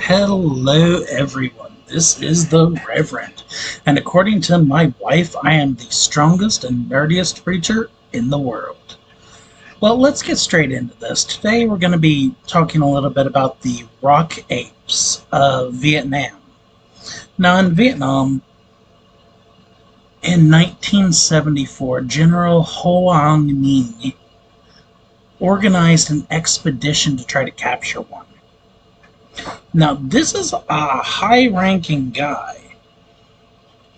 Hello, everyone. This is the Reverend, and according to my wife, I am the strongest and nerdiest preacher in the world. Well, let's get straight into this. Today, we're going to be talking a little bit about the rock apes of Vietnam. Now, in Vietnam, in 1974, General Ho Ang Minh organized an expedition to try to capture one. Now, this is a high-ranking guy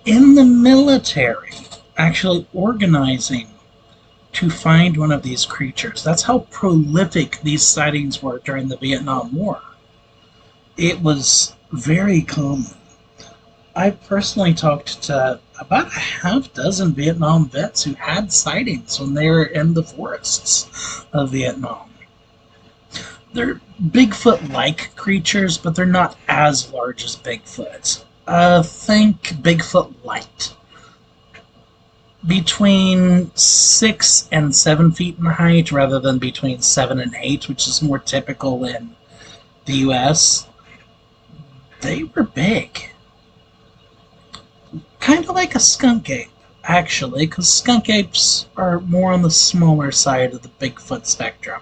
in the military actually organizing to find one of these creatures. That's how prolific these sightings were during the Vietnam War. It was very common. I personally talked to about a half dozen Vietnam vets who had sightings when they were in the forests of Vietnam. They're Bigfoot-like creatures, but they're not as large as Bigfoot. Think Bigfoot light. Between 6 and 7 feet in height, rather than between 7 and 8, which is more typical in the US. They were big. Kind of like a skunk ape, actually, because skunk apes are more on the smaller side of the Bigfoot spectrum.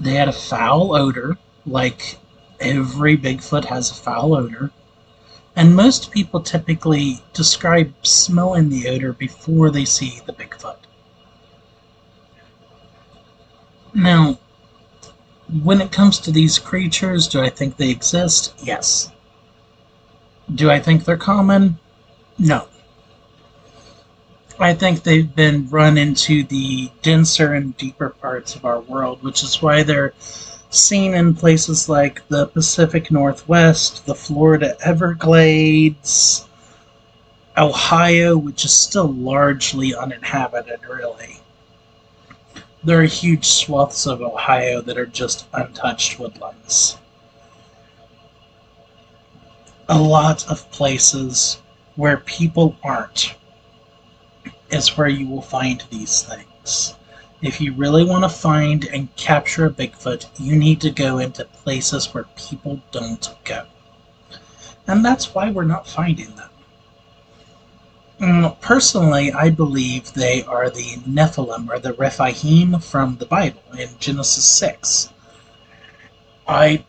They had a foul odor, like every Bigfoot has a foul odor, and most people typically describe smelling the odor before they see the Bigfoot. Now, when it comes to these creatures, do I think they exist? Yes. Do I think they're common? No. I think they've been run into the denser and deeper parts of our world, which is why they're seen in places like the Pacific Northwest, the Florida Everglades, Ohio, which is still largely uninhabited, really. There are huge swaths of Ohio that are just untouched woodlands. A lot of places where people aren't is where you will find these things. If you really want to find and capture a Bigfoot, you need to go into places where people don't go. And that's why we're not finding them. Personally, I believe they are the Nephilim, or the Rephaim from the Bible in Genesis 6. I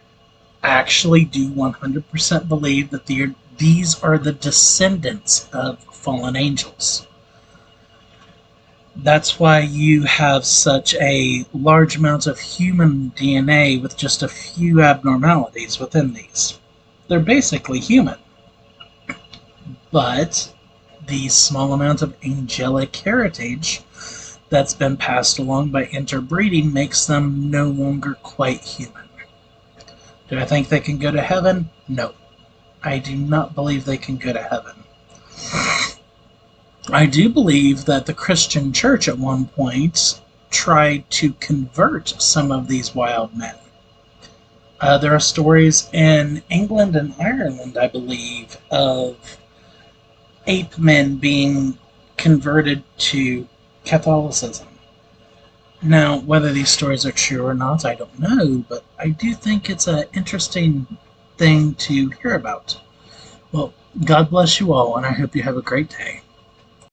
actually do 100% believe that these are the descendants of fallen angels. That's why you have such a large amount of human DNA with just a few abnormalities within these. They're basically human. But the small amount of angelic heritage that's been passed along by interbreeding makes them no longer quite human. Do I think they can go to heaven? No. I do not believe they can go to heaven. I do believe that the Christian church at one point tried to convert some of these wild men. There are stories in England and Ireland, I believe, of ape men being converted to Catholicism. Now, whether these stories are true or not, I don't know, but I do think it's an interesting thing to hear about. Well, God bless you all, and I hope you have a great day.